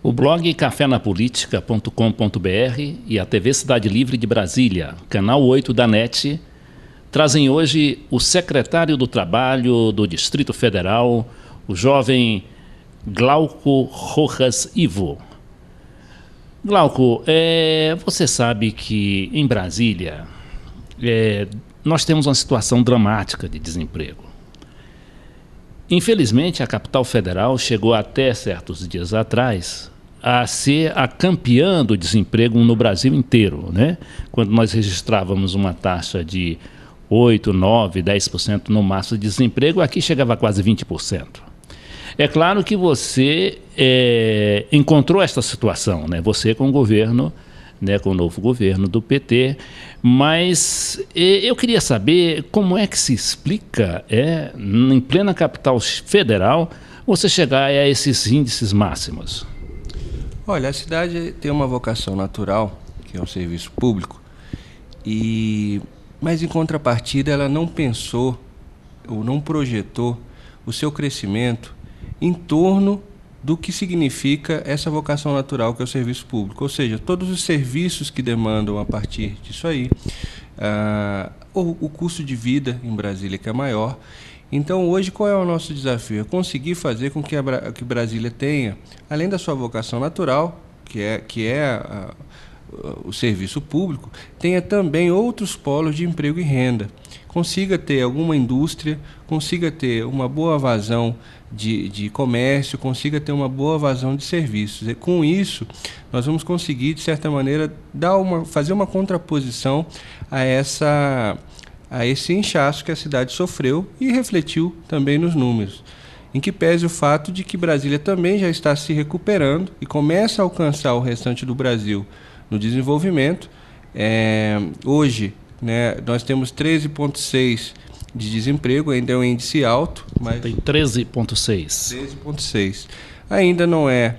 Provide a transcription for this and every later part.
O blog cafénapolitica.com.br e a TV Cidade Livre de Brasília, canal 8 da NET, trazem hoje o secretário do Trabalho do Distrito Federal, o jovem Glauco Rojas Ivo. Glauco, você sabe que em Brasília nós temos uma situação dramática de desemprego. Infelizmente, a capital federal chegou até certos dias atrás a ser a campeã do desemprego no Brasil inteiro, né? Quando nós registrávamos uma taxa de 8%, 9%, 10% no máximo de desemprego, aqui chegava a quase 20%. É claro que você encontrou esta situação, né? Você com o governo, né, com o novo governo do PT, mas eu queria saber como é que se explica, em plena capital federal, você chegar a esses índices máximos. Olha, a cidade tem uma vocação natural, que é o serviço público, mas em contrapartida ela não pensou ou não projetou o seu crescimento em torno do que significa essa vocação natural que é o serviço público. Ou seja, todos os serviços que demandam a partir disso aí, o custo de vida em Brasília que é maior. Então, hoje, qual é o nosso desafio? É conseguir fazer com que Brasília tenha, além da sua vocação natural, que é o serviço público, tenha também outros polos de emprego e renda. Consiga ter alguma indústria, consiga ter uma boa vazão de comércio, consiga ter uma boa vazão de serviços. E com isso, nós vamos conseguir, de certa maneira, fazer uma contraposição a esse inchaço que a cidade sofreu e refletiu também nos números. Em que pese o fato de que Brasília também já está se recuperando e começa a alcançar o restante do Brasil no desenvolvimento. Hoje, né, nós temos 13,6% de desemprego, ainda é um índice alto. Mas tem 13,6%. 13,6%. Ainda não é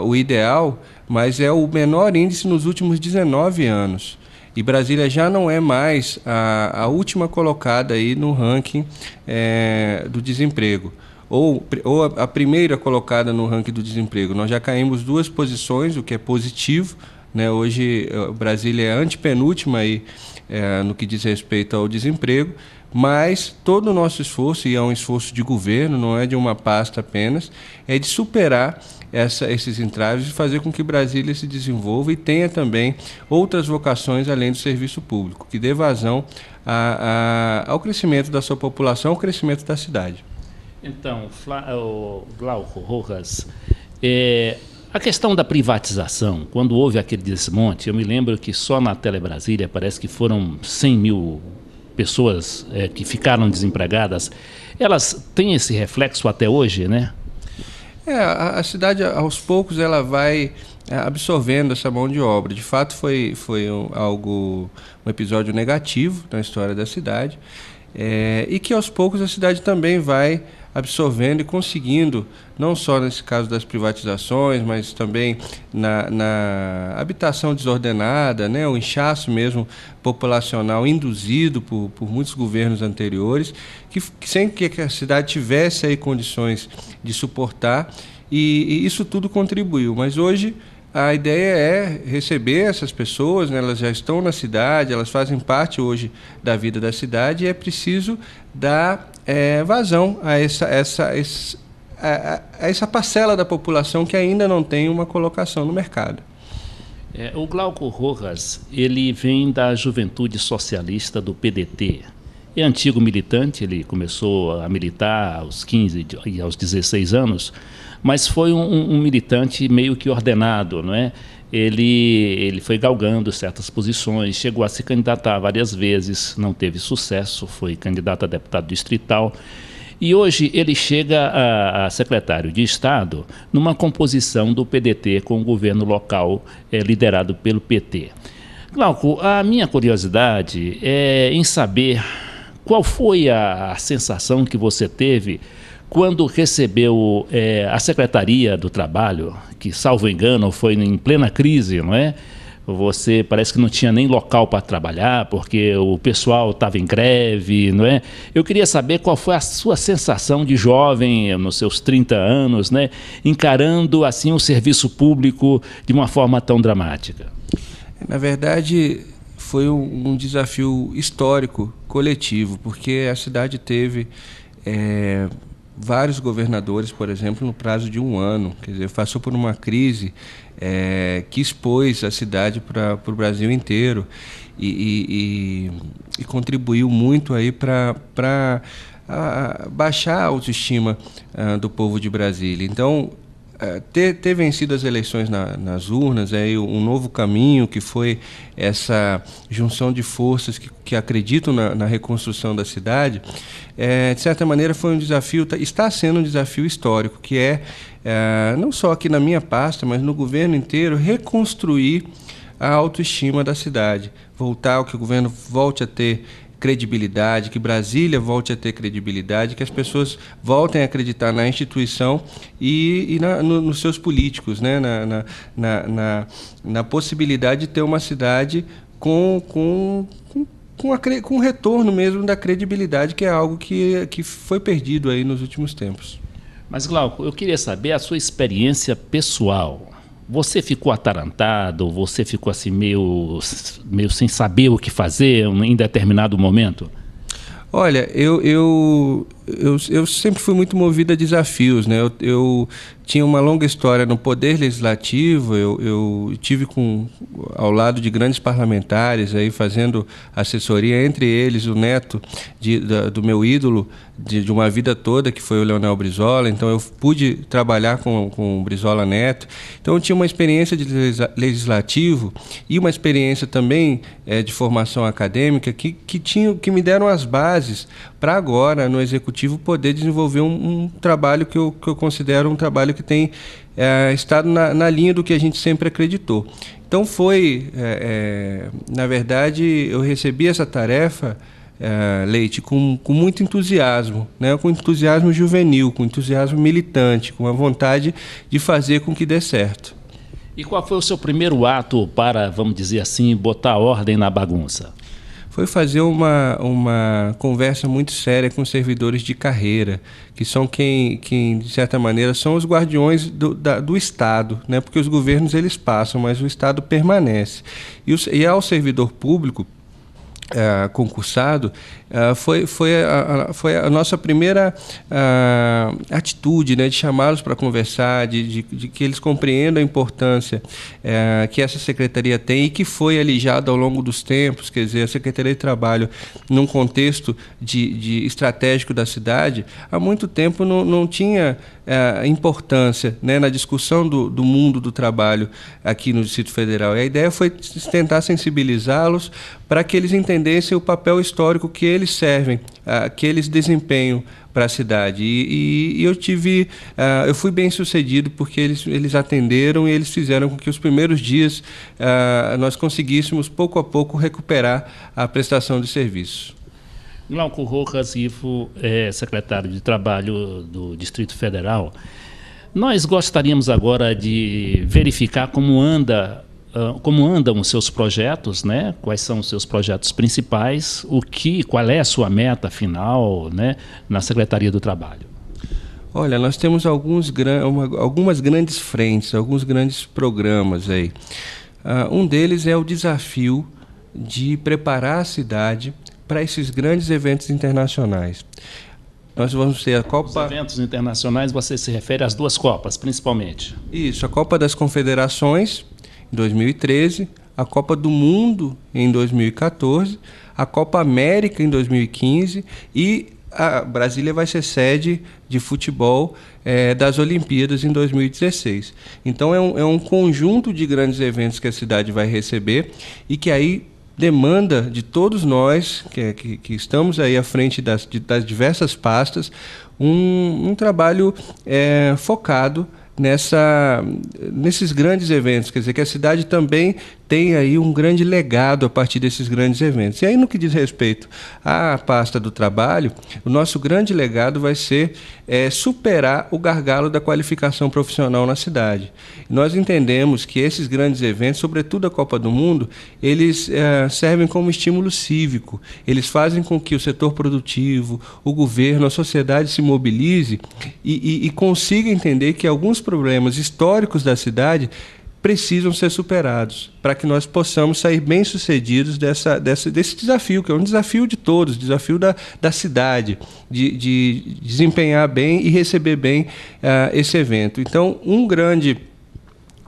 o ideal, mas é o menor índice nos últimos 19 anos. E Brasília já não é mais a última colocada aí no ranking do desemprego, ou a primeira colocada no ranking do desemprego. Nós já caímos 2 posições, o que é positivo, né? Hoje Brasília é a antepenúltima aí, no que diz respeito ao desemprego, mas todo o nosso esforço, e é um esforço de governo, não é de uma pasta apenas, é de superar esses entraves e fazer com que Brasília se desenvolva e tenha também outras vocações além do serviço público, que dê vazão ao crescimento da sua população, ao crescimento da cidade. Então, Glauco Rojas, a questão da privatização, quando houve aquele desmonte, eu me lembro que só na Telebrasília parece que foram 100 mil pessoas que ficaram desempregadas. Elas têm esse reflexo até hoje, né? A cidade, aos poucos, ela vai absorvendo essa mão de obra. De fato, foi um episódio negativo na história da cidade, e que, aos poucos, a cidade também vai absorvendo e conseguindo, não só nesse caso das privatizações, mas também na habitação desordenada, né, o inchaço mesmo populacional induzido por muitos governos anteriores, que sem que a cidade tivesse aí condições de suportar, e isso tudo contribuiu. Mas hoje a ideia é receber essas pessoas, né, elas já estão na cidade, elas fazem parte hoje da vida da cidade, e é preciso dar vazão a essa parcela da população que ainda não tem uma colocação no mercado. O Glauco Rojas, ele vem da Juventude Socialista do PDT. É antigo militante, ele começou a militar aos 15 e aos 16 anos, mas foi um militante meio que ordenado, não é? Ele foi galgando certas posições, chegou a se candidatar várias vezes, não teve sucesso, foi candidato a deputado distrital. E hoje ele chega a secretário de Estado numa composição do PDT com o governo local liderado pelo PT. Glauco, a minha curiosidade é em saber qual foi a sensação que você teve quando recebeu a Secretaria do Trabalho, que, salvo engano, foi em plena crise, não é? Você parece que não tinha nem local para trabalhar, porque o pessoal estava em greve, não é? Eu queria saber qual foi a sua sensação de jovem, nos seus 30 anos, né, encarando assim o serviço público de uma forma tão dramática. Na verdade, foi um desafio histórico, coletivo, porque a cidade teve vários governadores, por exemplo, no prazo de um ano. Quer dizer, passou por uma crise que expôs a cidade para o Brasil inteiro e contribuiu muito aí para baixar a autoestima do povo de Brasília. Então, ter vencido as eleições nas urnas, um novo caminho, que foi essa junção de forças que acreditam na reconstrução da cidade, de certa maneira foi um desafio, está sendo um desafio histórico, que não só aqui na minha pasta, mas no governo inteiro, reconstruir a autoestima da cidade, que o governo volte a ter credibilidade, que Brasília volte a ter credibilidade, que as pessoas voltem a acreditar na instituição e nos seus políticos, né? na possibilidade de ter uma cidade com retorno mesmo da credibilidade, que é algo que foi perdido aí nos últimos tempos. Mas, Glauco, eu queria saber a sua experiência pessoal. Você ficou atarantado, você ficou assim meio sem saber o que fazer em determinado momento? Olha, eu sempre fui muito movido a desafios, né? Eu tinha uma longa história no Poder Legislativo, eu tive ao lado de grandes parlamentares, aí fazendo assessoria, entre eles o neto do meu ídolo de uma vida toda, que foi o Leonel Brizola. Então eu pude trabalhar com o Brizola Neto. Então eu tinha uma experiência de legislativo e uma experiência também de formação acadêmica que me deram as bases para agora, no Executivo, poder desenvolver um trabalho que eu considero um trabalho que tem estado na linha do que a gente sempre acreditou. Então na verdade, eu recebi essa tarefa, Leite, com muito entusiasmo, né? Com entusiasmo juvenil, com entusiasmo militante, com a vontade de fazer com que dê certo. E qual foi o seu primeiro ato para, vamos dizer assim, botar ordem na bagunça? Foi fazer uma conversa muito séria com os servidores de carreira, que são quem de certa maneira, são os guardiões do Estado, né? Porque os governos eles passam, mas o Estado permanece. E ao servidor público concursado, foi a nossa primeira atitude, né, de chamá-los para conversar, de que eles compreendam a importância que essa secretaria tem e que foi alijada ao longo dos tempos. Quer dizer, a Secretaria de Trabalho, num contexto de estratégico da cidade, há muito tempo não tinha importância, né, na discussão do mundo do trabalho aqui no Distrito Federal. E a ideia foi tentar sensibilizá-los para que eles entendessem o papel histórico que eles servem, que eles desempenham para a cidade. E eu fui bem sucedido, porque eles atenderam e eles fizeram com que os primeiros dias nós conseguíssemos, pouco a pouco, recuperar a prestação de serviço. Glauco Rojas Ivo, secretário de Trabalho do Distrito Federal. Nós gostaríamos agora de verificar como andam os seus projetos, né? Quais são os seus projetos principais, qual é a sua meta final, né, na Secretaria do Trabalho. Olha, nós temos algumas grandes frentes, alguns grandes programas aí. Um deles é o desafio de preparar a cidade para esses grandes eventos internacionais. Nós vamos ter a Copa... Os eventos internacionais, você se refere às duas Copas, principalmente? Isso, a Copa das Confederações, em 2013, a Copa do Mundo, em 2014, a Copa América, em 2015, e a Brasília vai ser sede de futebol das Olimpíadas em 2016. Então é um conjunto de grandes eventos que a cidade vai receber e que aí demanda de todos nós que estamos aí à frente das diversas pastas um trabalho focado nesses grandes eventos, quer dizer, que a cidade também tem aí um grande legado a partir desses grandes eventos. E aí, no que diz respeito à pasta do trabalho, o nosso grande legado vai ser superar o gargalo da qualificação profissional na cidade. Nós entendemos que esses grandes eventos, sobretudo a Copa do Mundo, eles servem como estímulo cívico, eles fazem com que o setor produtivo, o governo, a sociedade se mobilize e consiga entender que alguns problemas históricos da cidade precisam ser superados para que nós possamos sair bem-sucedidos desse desafio, que é um desafio de todos, desafio da cidade, de desempenhar bem e receber bem esse evento. Então,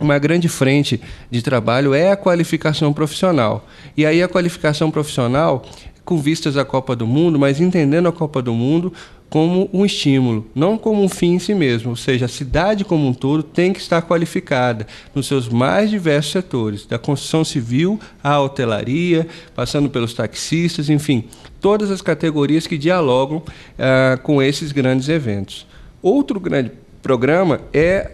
uma grande frente de trabalho é a qualificação profissional. E aí a qualificação profissional, com vistas à Copa do Mundo, mas entendendo a Copa do Mundo como um estímulo, não como um fim em si mesmo. Ou seja, a cidade como um todo tem que estar qualificada nos seus mais diversos setores, da construção civil à hotelaria, passando pelos taxistas, enfim, todas as categorias que dialogam com esses grandes eventos. Outro grande programa é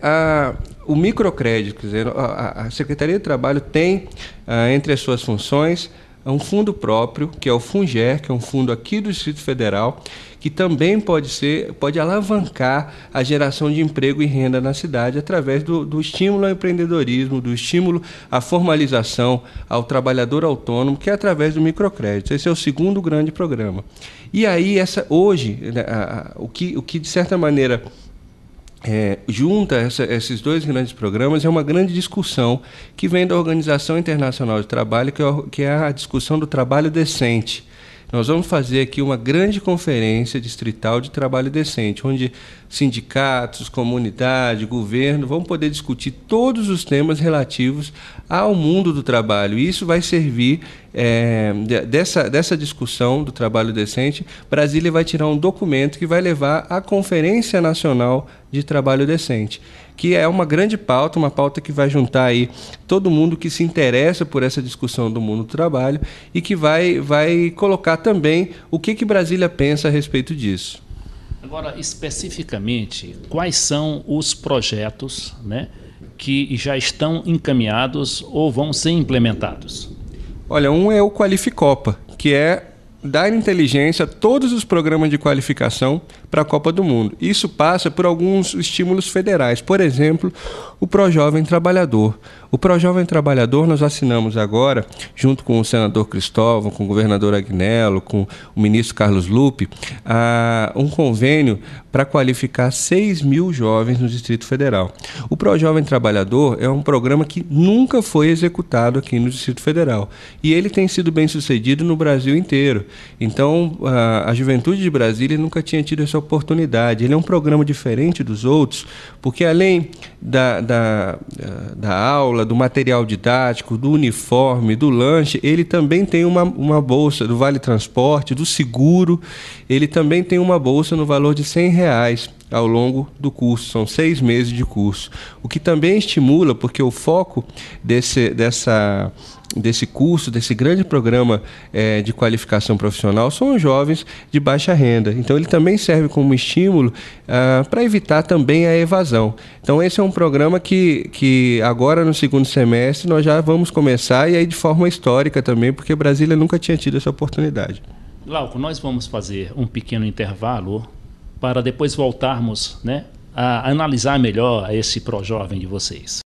o microcrédito. Quer dizer, a Secretaria de Trabalho tem, entre as suas funções, um fundo próprio, que é o FUNGER, que é um fundo aqui do Distrito Federal, que também pode alavancar a geração de emprego e renda na cidade através do estímulo ao empreendedorismo, do estímulo à formalização, ao trabalhador autônomo, que é através do microcrédito. Esse é o segundo grande programa. E aí, hoje, o que de certa maneira junta esses dois grandes programas é uma grande discussão que vem da Organização Internacional de Trabalho, que é a discussão do trabalho decente. Nós vamos fazer aqui uma grande conferência distrital de trabalho decente, onde sindicatos, comunidade, governo vão poder discutir todos os temas relativos ao mundo do trabalho. E isso vai servir, dessa discussão do trabalho decente, Brasília vai tirar um documento que vai levar à Conferência Nacional de Trabalho Decente, que é uma grande pauta, uma pauta que vai juntar aí todo mundo que se interessa por essa discussão do mundo do trabalho e que vai colocar também o que Brasília pensa a respeito disso. Agora, especificamente, quais são os projetos, né, que já estão encaminhados ou vão ser implementados? Olha, um é o Qualificopa, que é dar inteligência a todos os programas de qualificação para a Copa do Mundo. Isso passa por alguns estímulos federais. Por exemplo, o ProJovem Trabalhador. O ProJovem Trabalhador nós assinamos agora, junto com o senador Cristóvão, com o governador Agnello, com o ministro Carlos Lupe, um convênio para qualificar 6 mil jovens no Distrito Federal. O ProJovem Trabalhador é um programa que nunca foi executado aqui no Distrito Federal e ele tem sido bem sucedido no Brasil inteiro. Então, a juventude de Brasília nunca tinha tido essa oportunidade. Ele é um programa diferente dos outros, porque além da aula, do material didático, do uniforme, do lanche, ele também tem uma bolsa do Vale Transporte, do seguro, ele também tem uma bolsa no valor de R$100 ao longo do curso, são 6 meses de curso, o que também estimula, porque o foco desse curso, desse grande programa de qualificação profissional são os jovens de baixa renda. Então ele também serve como estímulo para evitar também a evasão. Então esse é um programa que agora no segundo semestre nós já vamos começar, e aí de forma histórica também, porque Brasília nunca tinha tido essa oportunidade. Glauco, nós vamos fazer um pequeno intervalo para depois voltarmos, né, a analisar melhor esse ProJovem de vocês.